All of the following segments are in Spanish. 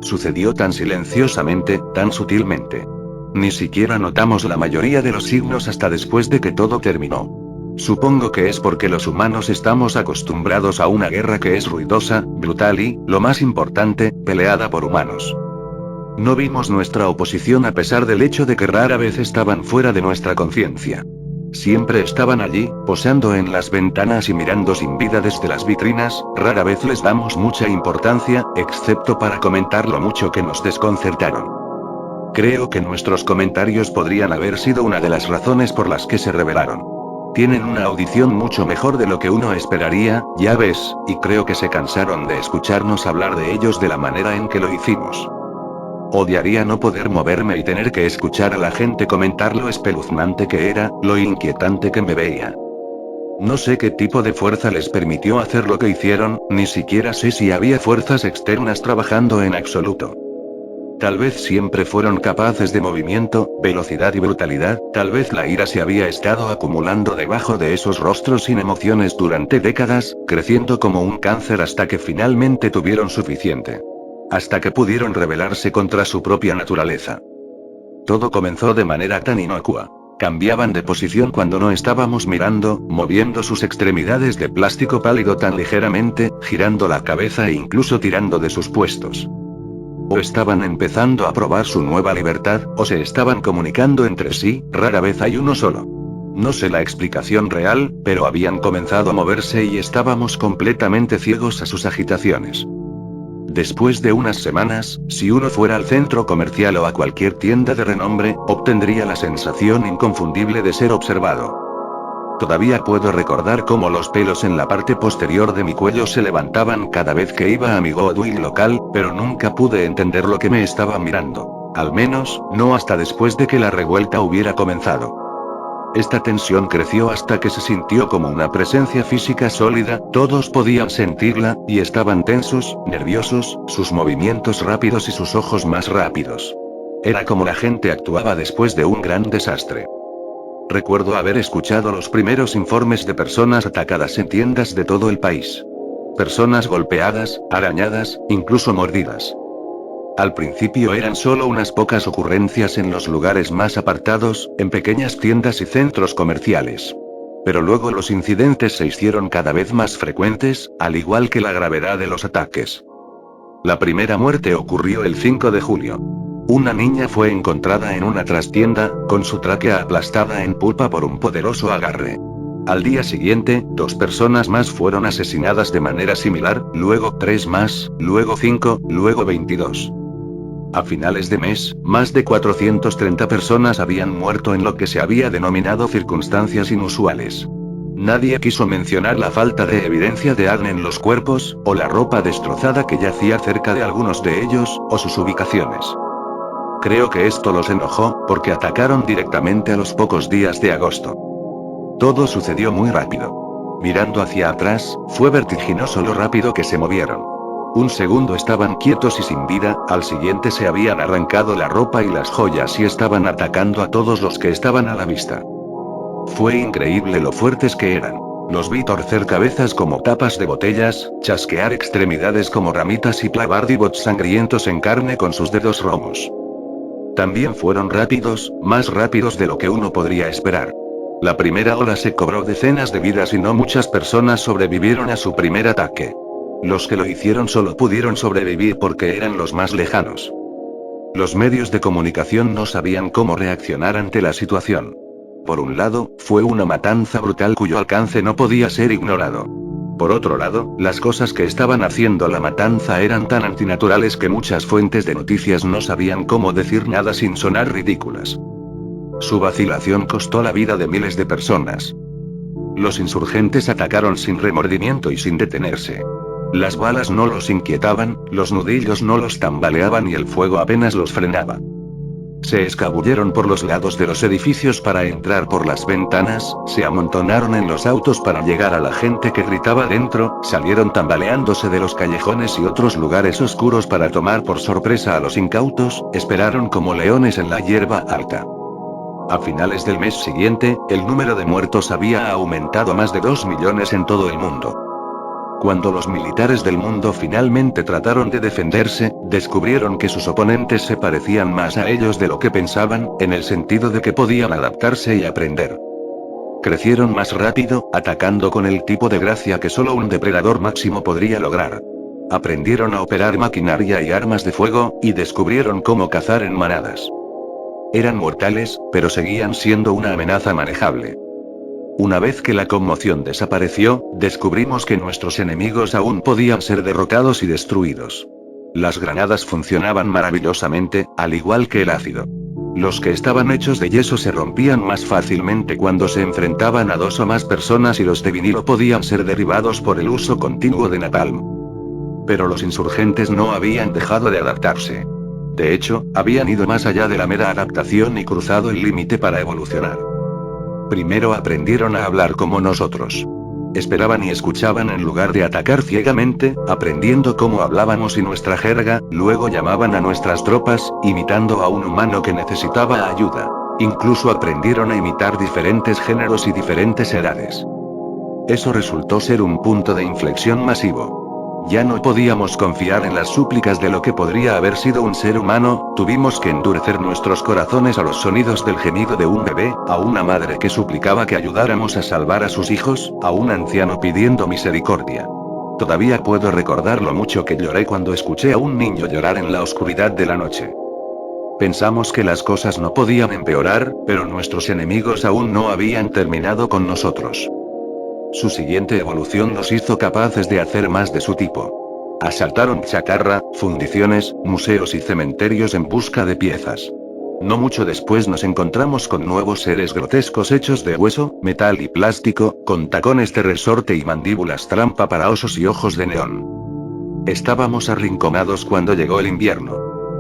Sucedió tan silenciosamente, tan sutilmente. Ni siquiera notamos la mayoría de los signos hasta después de que todo terminó. Supongo que es porque los humanos estamos acostumbrados a una guerra que es ruidosa, brutal y, lo más importante, peleada por humanos. No vimos nuestra oposición a pesar del hecho de que rara vez estaban fuera de nuestra conciencia. Siempre estaban allí, posando en las ventanas y mirando sin vida desde las vitrinas, rara vez les damos mucha importancia, excepto para comentar lo mucho que nos desconcertaron. Creo que nuestros comentarios podrían haber sido una de las razones por las que se rebelaron. Tienen una audición mucho mejor de lo que uno esperaría, ya ves, y creo que se cansaron de escucharnos hablar de ellos de la manera en que lo hicimos. Odiaría no poder moverme y tener que escuchar a la gente comentar lo espeluznante que era, lo inquietante que me veía. No sé qué tipo de fuerza les permitió hacer lo que hicieron, ni siquiera sé si había fuerzas externas trabajando en absoluto. Tal vez siempre fueron capaces de movimiento, velocidad y brutalidad, tal vez la ira se había estado acumulando debajo de esos rostros sin emociones durante décadas, creciendo como un cáncer hasta que finalmente tuvieron suficiente. Hasta que pudieron rebelarse contra su propia naturaleza. Todo comenzó de manera tan inocua. Cambiaban de posición cuando no estábamos mirando, moviendo sus extremidades de plástico pálido tan ligeramente, girando la cabeza e incluso tirando de sus puestos. O estaban empezando a probar su nueva libertad, o se estaban comunicando entre sí, rara vez hay uno solo. No sé la explicación real, pero habían comenzado a moverse y estábamos completamente ciegos a sus agitaciones. Después de unas semanas, si uno fuera al centro comercial o a cualquier tienda de renombre, obtendría la sensación inconfundible de ser observado. Todavía puedo recordar cómo los pelos en la parte posterior de mi cuello se levantaban cada vez que iba a mi Goodwill local, pero nunca pude entender lo que me estaba mirando. Al menos, no hasta después de que la revuelta hubiera comenzado. Esta tensión creció hasta que se sintió como una presencia física sólida, todos podían sentirla, y estaban tensos, nerviosos, sus movimientos rápidos y sus ojos más rápidos. Era como la gente actuaba después de un gran desastre. Recuerdo haber escuchado los primeros informes de personas atacadas en tiendas de todo el país. Personas golpeadas, arañadas, incluso mordidas. Al principio eran solo unas pocas ocurrencias en los lugares más apartados, en pequeñas tiendas y centros comerciales. Pero luego los incidentes se hicieron cada vez más frecuentes, al igual que la gravedad de los ataques. La primera muerte ocurrió el 5 de julio. Una niña fue encontrada en una trastienda, con su tráquea aplastada en pulpa por un poderoso agarre. Al día siguiente, 2 personas más fueron asesinadas de manera similar, luego 3 más, luego 5, luego 22. A finales de mes, más de 430 personas habían muerto en lo que se había denominado circunstancias inusuales. Nadie quiso mencionar la falta de evidencia de acné en los cuerpos, o la ropa destrozada que yacía cerca de algunos de ellos, o sus ubicaciones. Creo que esto los enojó, porque atacaron directamente a los pocos días de agosto. Todo sucedió muy rápido. Mirando hacia atrás, fue vertiginoso lo rápido que se movieron. Un segundo estaban quietos y sin vida, al siguiente se habían arrancado la ropa y las joyas y estaban atacando a todos los que estaban a la vista. Fue increíble lo fuertes que eran. Los vi torcer cabezas como tapas de botellas, chasquear extremidades como ramitas y clavar divots sangrientos en carne con sus dedos romos. También fueron rápidos, más rápidos de lo que uno podría esperar. La primera ola se cobró decenas de vidas y no muchas personas sobrevivieron a su primer ataque. Los que lo hicieron solo pudieron sobrevivir porque eran los más lejanos. Los medios de comunicación no sabían cómo reaccionar ante la situación. Por un lado, fue una matanza brutal cuyo alcance no podía ser ignorado. Por otro lado, las cosas que estaban haciendo la matanza eran tan antinaturales que muchas fuentes de noticias no sabían cómo decir nada sin sonar ridículas. Su vacilación costó la vida de miles de personas. Los insurgentes atacaron sin remordimiento y sin detenerse. Las balas no los inquietaban, los nudillos no los tambaleaban y el fuego apenas los frenaba. Se escabulleron por los lados de los edificios para entrar por las ventanas, se amontonaron en los autos para llegar a la gente que gritaba dentro, salieron tambaleándose de los callejones y otros lugares oscuros para tomar por sorpresa a los incautos, esperaron como leones en la hierba alta. A finales del mes siguiente, el número de muertos había aumentado a más de 2 millones en todo el mundo. Cuando los militares del mundo finalmente trataron de defenderse, descubrieron que sus oponentes se parecían más a ellos de lo que pensaban, en el sentido de que podían adaptarse y aprender. Crecieron más rápido, atacando con el tipo de gracia que solo un depredador máximo podría lograr. Aprendieron a operar maquinaria y armas de fuego, y descubrieron cómo cazar en manadas. Eran mortales, pero seguían siendo una amenaza manejable. Una vez que la conmoción desapareció, descubrimos que nuestros enemigos aún podían ser derrotados y destruidos. Las granadas funcionaban maravillosamente, al igual que el ácido. Los que estaban hechos de yeso se rompían más fácilmente cuando se enfrentaban a 2 o más personas y los de vinilo podían ser derribados por el uso continuo de napalm. Pero los insurgentes no habían dejado de adaptarse. De hecho, habían ido más allá de la mera adaptación y cruzado el límite para evolucionar. Primero aprendieron a hablar como nosotros. Esperaban y escuchaban en lugar de atacar ciegamente, aprendiendo cómo hablábamos y nuestra jerga, luego llamaban a nuestras tropas, imitando a un humano que necesitaba ayuda. Incluso aprendieron a imitar diferentes géneros y diferentes edades. Eso resultó ser un punto de inflexión masivo. Ya no podíamos confiar en las súplicas de lo que podría haber sido un ser humano, tuvimos que endurecer nuestros corazones a los sonidos del gemido de un bebé, a una madre que suplicaba que ayudáramos a salvar a sus hijos, a un anciano pidiendo misericordia. Todavía puedo recordar lo mucho que lloré cuando escuché a un niño llorar en la oscuridad de la noche. Pensamos que las cosas no podían empeorar, pero nuestros enemigos aún no habían terminado con nosotros. Su siguiente evolución nos hizo capaces de hacer más de su tipo. Asaltaron chatarra, fundiciones, museos y cementerios en busca de piezas. No mucho después nos encontramos con nuevos seres grotescos hechos de hueso, metal y plástico, con tacones de resorte y mandíbulas trampa para osos y ojos de neón. Estábamos arrinconados cuando llegó el invierno.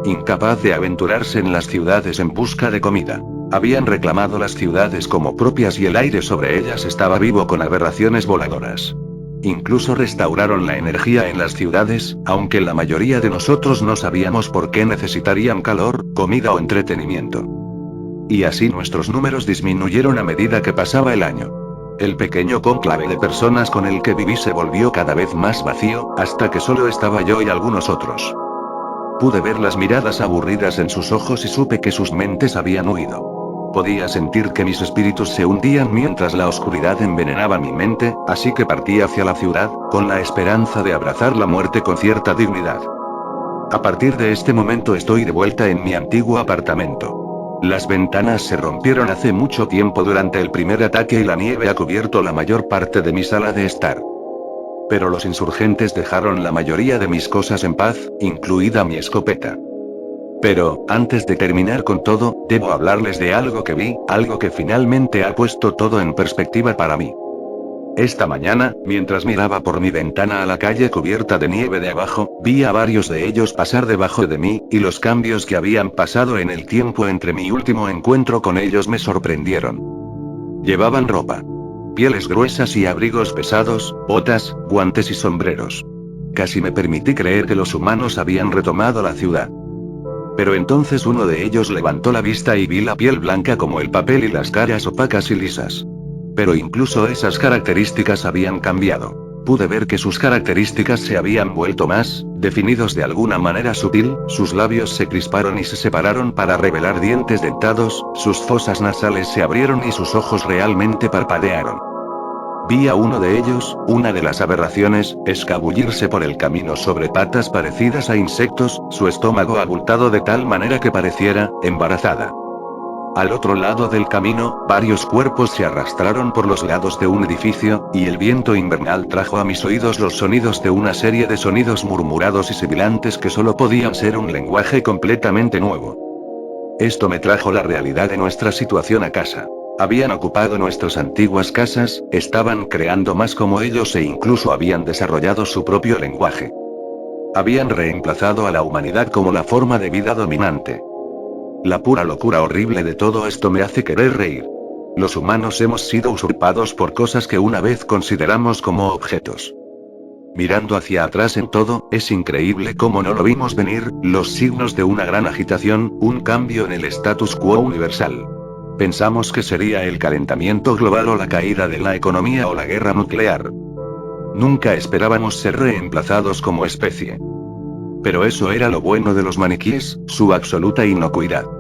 Incapaz de aventurarse en las ciudades en busca de comida. Habían reclamado las ciudades como propias y el aire sobre ellas estaba vivo con aberraciones voladoras. Incluso restauraron la energía en las ciudades, aunque la mayoría de nosotros no sabíamos por qué necesitarían calor, comida o entretenimiento. Y así nuestros números disminuyeron a medida que pasaba el año. El pequeño cónclave de personas con el que viví se volvió cada vez más vacío, hasta que solo estaba yo y algunos otros. Pude ver las miradas aburridas en sus ojos y supe que sus mentes habían huido. Podía sentir que mis espíritus se hundían mientras la oscuridad envenenaba mi mente, así que partí hacia la ciudad, con la esperanza de abrazar la muerte con cierta dignidad. A partir de este momento estoy de vuelta en mi antiguo apartamento. Las ventanas se rompieron hace mucho tiempo durante el primer ataque y la nieve ha cubierto la mayor parte de mi sala de estar. Pero los insurgentes dejaron la mayoría de mis cosas en paz, incluida mi escopeta. Pero, antes de terminar con todo, debo hablarles de algo que vi, algo que finalmente ha puesto todo en perspectiva para mí. Esta mañana, mientras miraba por mi ventana a la calle cubierta de nieve de abajo, vi a varios de ellos pasar debajo de mí, y los cambios que habían pasado en el tiempo entre mi último encuentro con ellos me sorprendieron. Llevaban ropa. Pieles gruesas y abrigos pesados, botas, guantes y sombreros. Casi me permití creer que los humanos habían retomado la ciudad. Pero entonces uno de ellos levantó la vista y vi la piel blanca como el papel y las caras opacas y lisas. Pero incluso esas características habían cambiado. Pude ver que sus características se habían vuelto más, definidos de alguna manera sutil, sus labios se crisparon y se separaron para revelar dientes dentados, sus fosas nasales se abrieron y sus ojos realmente parpadearon. Vi a uno de ellos, una de las aberraciones, escabullirse por el camino sobre patas parecidas a insectos, su estómago abultado de tal manera que pareciera, embarazada. Al otro lado del camino, varios cuerpos se arrastraron por los lados de un edificio, y el viento invernal trajo a mis oídos los sonidos de una serie de sonidos murmurados y sibilantes que solo podían ser un lenguaje completamente nuevo. Esto me trajo la realidad de nuestra situación a casa. Habían ocupado nuestras antiguas casas, estaban creando más como ellos e incluso habían desarrollado su propio lenguaje. Habían reemplazado a la humanidad como la forma de vida dominante. La pura locura horrible de todo esto me hace querer reír. Los humanos hemos sido usurpados por cosas que una vez consideramos como objetos. Mirando hacia atrás en todo, es increíble cómo no lo vimos venir, los signos de una gran agitación, un cambio en el status quo universal. Pensamos que sería el calentamiento global o la caída de la economía o la guerra nuclear. Nunca esperábamos ser reemplazados como especie. Pero eso era lo bueno de los maniquíes, su absoluta inocuidad.